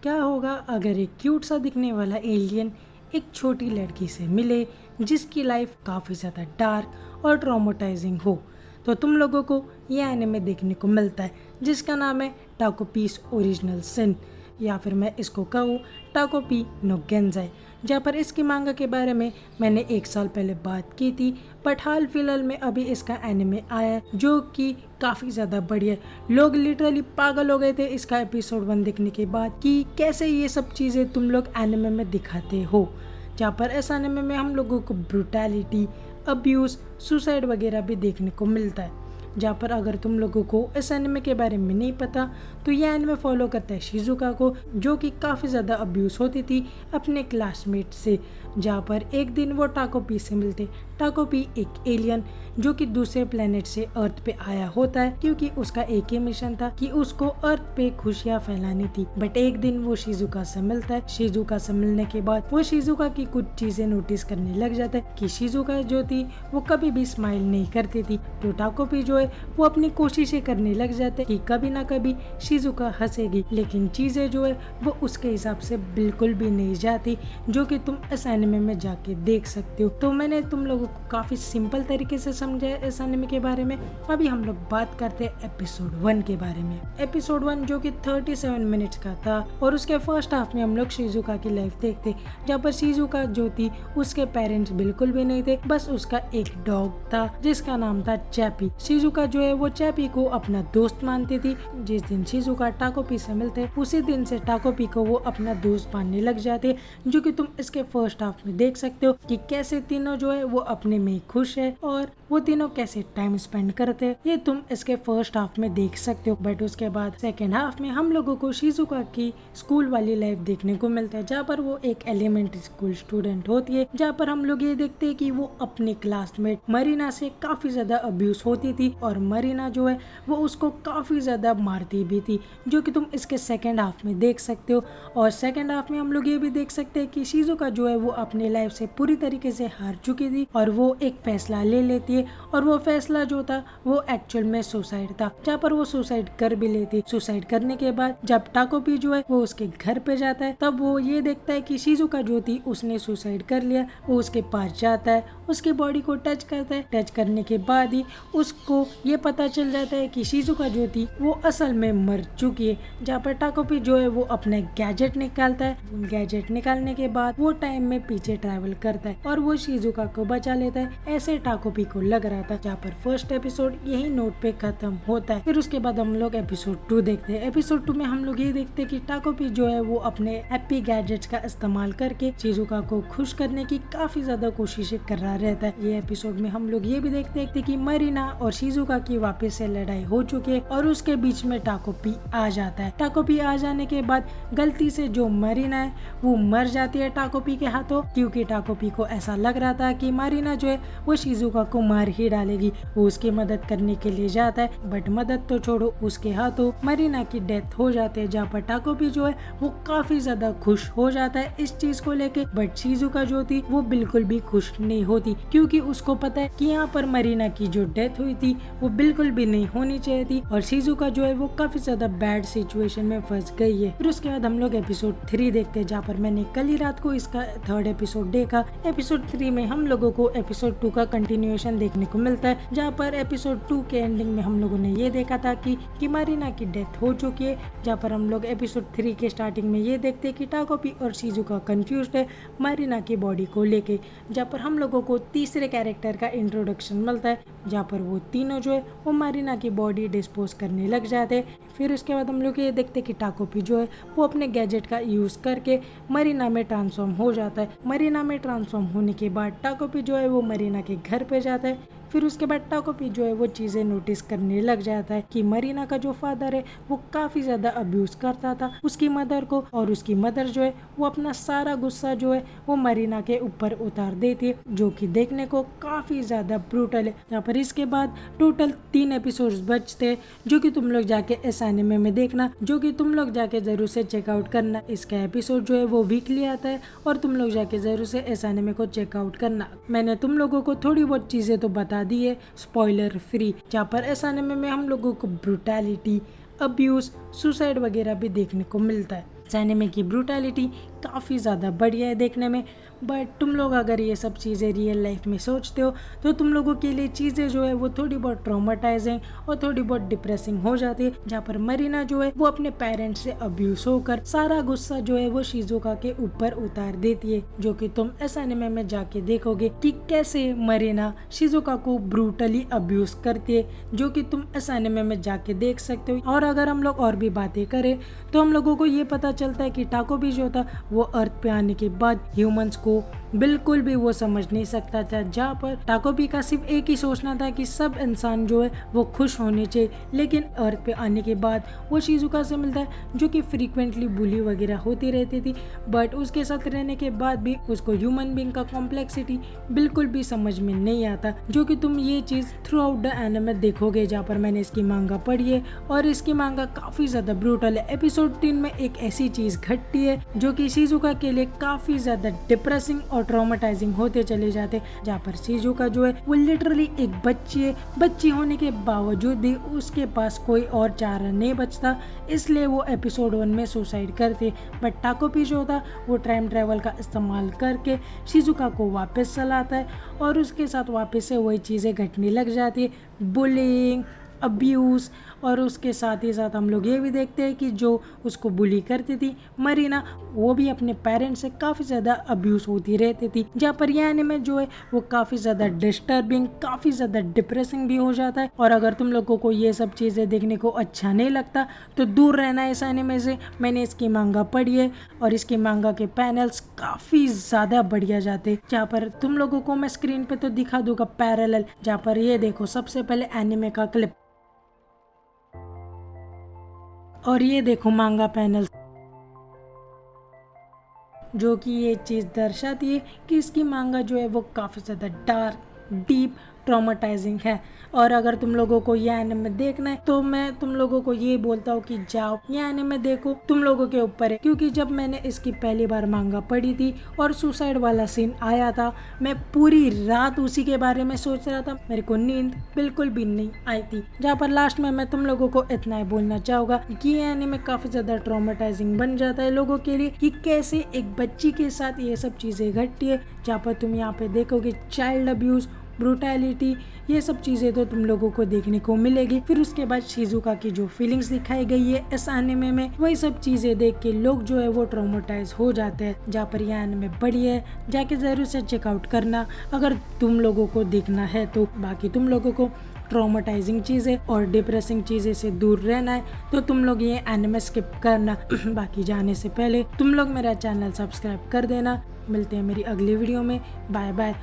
क्या होगा अगर एक क्यूट सा दिखने वाला एलियन एक छोटी लड़की से मिले जिसकी लाइफ काफ़ी ज़्यादा डार्क और ट्रॉमेटाइजिंग हो। तो तुम लोगों को ये एनिमे देखने को मिलता है जिसका नाम है टाकोपीस ओरिजिनल सिन, या फिर मैं इसको कहूँ टाकोपी नो गेंजाई, जहाँ पर इसकी मांगा के बारे में मैंने 1 साल पहले बात की थी। बट हाल फिलहाल में अभी इसका एनिमे आया है जो कि काफ़ी ज़्यादा बढ़िया है। लोग लिटरली पागल हो गए थे इसका एपिसोड 1 देखने के बाद कि कैसे ये सब चीज़ें तुम लोग एनिमे में दिखाते हो, जहाँ पर इस एनिमे में हम लोगों को ब्रूटैलिटी, अब्यूज़, सुसाइड वगैरह भी देखने को मिलता है। जहाँ पर अगर तुम लोगों को इस एनिमे के बारे में नहीं पता तो ये एनिमे फॉलो करता है शिजुका को, जो कि काफ़ी ज़्यादा अब्यूज़ होती थी अपने क्लासमेट से। जहाँ पर एक दिन वो टाकोपी से मिलते। टाकोपी एक एलियन जो कि दूसरे प्लेनेट से अर्थ पे आया होता है क्योंकि उसका एक ही मिशन था कि उसको अर्थ पे खुशियाँ फैलानी थी। बट एक दिन वो शिजुका से मिलता है। शिजुका से मिलने के बाद वो शिजुका की कुछ चीज़ें नोटिस करने लग जाता है कि शिजुका जो थी वो कभी भी स्माइल नहीं करती थी। तो टाकोपी जो है वो अपनी कोशिशें करने लग जाते कि कभी ना कभी शिजुका हंसेगी, लेकिन चीज़ें जो है वो उसके हिसाब से बिल्कुल भी नहीं जाती, जो कि तुम इस एनिमे में जाके देख सकते हो। तो मैंने तुम लोगों को काफ़ी सिंपल तरीके से समझाया इस एनिमे के बारे में। अभी हम लोग बात करते हैं एपिसोड 1 के बारे में। एपिसोड 1 जो कि 37 मिनट्स का था और उसके फर्स्ट हाफ में हम लोग शिजुका की लाइफ देखते, जहाँ पर शिजुका जो थी उसके पेरेंट्स बिल्कुल भी नहीं थे, बस उसका एक डॉग था जिसका नाम था चैपी। शिजुका जो है वो चैपी को अपना दोस्त मानती थी। जिस दिन शिजुका टाकोपी से मिलते उसी दिन से टाकोपी को वो अपना दोस्त मानने लग जाते, जो कि तुम इसके फर्स्ट हाफ में देख सकते हो कि कैसे तीनों जो है वो अपने में खुश है और वो तीनों कैसे टाइम स्पेंड करते हैं, ये तुम इसके फर्स्ट हाफ में देख सकते हो। बट उसके बाद सेकेंड हाफ में हम लोगों को शिजुका की स्कूल वाली लाइफ देखने को मिलता है, जहाँ पर वो एक एलिमेंट्री स्कूल स्टूडेंट होती है, जहाँ पर हम लोग ये देखते हैं कि वो अपने क्लासमेट मरीना से काफी ज्यादा अब्यूज होती थी और मरीना जो है वो उसको काफी ज्यादा मारती भी थी, जो कि तुम इसके सेकेंड हाफ में देख सकते हो। और सेकेंड हाफ में हम लोग ये भी देख सकते हैं कि शिजुका जो है वो अपने लाइफ से पूरी तरीके से हार चुकी थी और वो एक फैसला ले लेती है, और वो फैसला जो था वो एक्चुअल में सुसाइड था, जहाँ पर वो सुसाइड कर भी लेती। सुसाइड करने के बाद जब टाकोपी जो है वो उसके घर पे जाता है, तब वो ये देखता है कि शिजुका जो थी उसने सुसाइड कर लिया। वो उसके पास जाता है, उसकी बॉडी को टच करता है। टच करने के बाद ही उसको ये पता चल जाता है कि शिजुका जो थी वो असल में मर चुकी है। जहाँ पर टाकोपी जो है वो अपने गैजेट निकालता है। गैजेट निकालने के बाद वो टाइम में पीछे ट्रैवल करता है और वो शिजुका को बचा लेता है। ऐसे टाकोपी को लग रहा था। जहाँ पर फर्स्ट एपिसोड यही नोट पे खत्म होता है। फिर उसके बाद हम लोग एपिसोड 2 देखते हैं। एपिसोड 2 में हम लोग ये देखते हैं कि टाकोपी जो है वो अपने हैप्पी गैजेट्स का इस्तेमाल करके शिजुका को खुश करने की काफी ज्यादा कोशिशें कर रहा रहता है। ये एपिसोड में हम लोग ये भी देखते हैं कि मरीना और शिजुका की वापस से लड़ाई हो चुकी है और उसके बीच में टाकोपी आ जाता है। टाकोपी आ जाने के बाद गलती से जो मरीना है वो मर जाती है टाकोपी के हाथों, क्योंकि टाकोपी को ऐसा लग रहा था कि मरीना जो है वो शिजुका को मार ही डालेगी। वो उसकी मदद करने के लिए जाता है, बट मदद तो छोड़ो, उसके हाथों मरीना की डेथ हो जाती है। जहाँ पर टाकोपी जो है वो काफी ज्यादा खुश हो जाता है इस चीज को लेके, बट शिजुका जो थी वो बिल्कुल भी खुश नहीं होती, क्योंकि उसको पता है कि यहाँ पर मरीना की जो डेथ हुई थी वो बिल्कुल भी नहीं होनी चाहिए थी और शिजुका जो है वो काफी ज्यादा बैड सिचुएशन में फंस गई है। फिर उसके बाद हम लोग एपिसोड 3 देखते हैं, जहाँ पर मैंने कल ही रात को इसका थर्ड एपिसोड देखा। एपिसोड 3 में हम लोगों को एपिसोड 2 का कंटिन्यूएशन देखने को मिलता है, जहाँ पर एपिसोड 2 के एंडिंग में हम लोगों ने ये देखा था कि मरीना की डेथ हो चुकी है। जहाँ पर हम लोग एपिसोड 3 के स्टार्टिंग में ये देखते हैं कि टाकोपी और शिजुका कंफ्यूज्ड है मरीना की बॉडी को लेके, जहाँ पर हम लोगों को तीसरे कैरेक्टर का इंट्रोडक्शन मिलता है, जहाँ पर वो तीनों जो है वो मरीना की बॉडी डिस्पोज करने लग जाते हैं। फिर उसके बाद हम लोग ये देखते हैं कि टाकोपी जो है वो अपने गैजेट का यूज करके मरीना में ट्रांसफॉर्म हो जाता है। मरीना में ट्रांसफॉर्म होने के बाद टाकोपी जो है वो मरीना के घर पे जाता है। फिर उसके बाद टाकोपी जो है वो चीज़ें नोटिस करने लग जाता है कि मरीना का जो फादर है वो काफ़ी ज़्यादा अब्यूज़ करता था उसकी मदर को, और उसकी मदर जो है वो अपना सारा गुस्सा जो है वो मरीना के ऊपर उतार देती है, जो कि देखने को काफ़ी ज़्यादा ब्रूटल है। यहाँ पर इसके बाद टोटल 3 एपिसोड्स बचते हैं, जो कि तुम लोग जाके इस एनिमे में देखना, जो कि तुम लोग जाके ज़रूर से चेकआउट करना। इसका एपिसोड जो है वो वीकली आता है और तुम लोग जाके ज़रूर से इस एनिमे को चेकआउट करना। मैंने तुम लोगों को थोड़ी बहुत चीज़ें तो बता दी है स्पॉइलर फ्री, जहाँ पर इस एनिमे में हम लोगों को ब्रूटैलिटी, अब्यूज, सुसाइड वगैरह भी देखने को मिलता है। इस एनिमे की ब्रूटैलिटी काफ़ी ज़्यादा बढ़िया है देखने में। बट तुम लोग अगर ये सब चीज़ें रियल लाइफ में सोचते हो तो तुम लोगों के लिए चीज़ें जो है वो थोड़ी बहुत ट्रॉमेटाइजिंग और थोड़ी बहुत डिप्रेसिंग हो जाती है, जहाँ पर मरीना जो है वो अपने पेरेंट्स से अब्यूज होकर सारा गुस्सा जो है वो शिजुका के ऊपर उतार देती है, जो कि तुम इस एनिमे में जाके देखोगे कि कैसे मरीना शिजुका को ब्रूटली अब्यूज करती है, जो कि तुम इस एनिमे में जाके देख सकते हो। और अगर हम लोग और भी बातें करें तो हम लोगों को ये पता चलता है कि टाकोबी जो था वो अर्थ पे आने के बाद ह्यूमंस को बिल्कुल भी वो समझ नहीं सकता था, जहाँ पर टाकोबी का सिर्फ एक ही सोचना था कि सब इंसान जो है वो खुश होने चाहिए। लेकिन अर्थ पे आने के बाद वो शिजुका से मिलता है जो कि फ्रीक्वेंटली बुली वगैरह होती रहती थी, बट उसके साथ रहने के बाद भी उसको ह्यूमन बीइंग का कॉम्प्लेक्सिटी बिल्कुल भी समझ में नहीं आता, जो कि तुम ये चीज़ थ्रू आउट द एनिमे देखोगे। जहाँ पर मैंने इसकी मांगा पढ़ी है और इसकी मांगा काफ़ी ज़्यादा ब्रूटल है। एपिसोड 3 में एक ऐसी चीज़ घटती है जो कि शिजुका के लिए काफ़ी ज़्यादा डिप्रेसिंग और ट्रॉमेटाइजिंग होते चले जाते, जहाँ पर शिजुका जो है वो लिटरली एक बच्ची है। बच्ची होने के बावजूद भी उसके पास कोई और चारा नहीं बचता, इसलिए वो एपिसोड 1 में सुसाइड करते। बट टाकोबी जो था वो टाइम ट्रेवल का इस्तेमाल करके शिजुका को वापस चलाता है और उसके साथ वापस से वही चीज़ें घटने लग जाती है, बुलिंग, अब्यूज़। और उसके साथ ही साथ हम लोग ये भी देखते हैं कि जो उसको बुली करती थी मरीना, वो भी अपने पेरेंट्स से काफ़ी ज़्यादा अब्यूज़ होती रहती थी, जहाँ पर यह एनिमे जो है वो काफ़ी ज़्यादा डिस्टर्बिंग, काफ़ी ज़्यादा डिप्रेसिंग भी हो जाता है। और अगर तुम लोगों को ये सब चीज़ें देखने को अच्छा नहीं लगता तो दूर रहना है इस एनिमे से। मैंने इसकी मांगा पढ़ी है और इसकी मांगा के पैनल्स काफ़ी ज़्यादा बढ़िया जाते, जहाँ पर तुम लोगों को मैं स्क्रीन पे तो दिखा दूंगा पैरेलल, जहाँ पर ये देखो सबसे पहले एनिमे का क्लिप और ये देखो मांगा पैनल, जो कि ये चीज़ दर्शाती है कि इसकी मांगा जो है वो काफ़ी ज़्यादा डार्क, डीप, ट्रॉमेटाइजिंग है। और अगर तुम लोगों को यह एनिमे देखना है तो मैं तुम लोगों को ये बोलता हूँ कि जाओ यह एनिमे देखो, तुम लोगों के ऊपर है। क्योंकि जब मैंने इसकी पहली बार मांगा पढ़ी थी और सुसाइड वाला सीन आया था, मैं पूरी रात उसी के बारे में सोच रहा था, मेरे को नींद बिल्कुल भी नहीं आई थी। जहाँ पर लास्ट में मैं तुम लोगों को इतना ही बोलना चाहूँगा कि ये एनिमे काफ़ी ज़्यादा ट्रॉमेटाइजिंग बन जाता है लोगों के लिए, कि कैसे एक बच्ची के साथ ये सब चीज़ें घटती है। जहाँ पर तुम यहाँ पे देखोगे चाइल्ड अब्यूज़, ब्रूटैलिटी, ये सब चीज़ें तो तुम लोगों को देखने को मिलेगी। फिर उसके बाद शिजुका की जो फीलिंग्स दिखाई गई है इस एनिमे में, वही सब चीज़ें देख के लोग जो है वो ट्रॉमेटाइज हो जाते हैं। जहाँ पर यह एनिमे बढ़िया है, जाके ज़रूर से चेकआउट करना अगर तुम लोगों को देखना है तो। बाकी तुम लोगों को ट्रॉमेटाइजिंग चीज़ें और डिप्रेसिंग चीज़ें से दूर रहना है तो तुम लोग ये एनिमे स्किप करना। बाकी जाने से पहले तुम लोग मेरा चैनल सब्सक्राइब कर देना। मिलते हैं मेरी अगली वीडियो में, बाय बाय।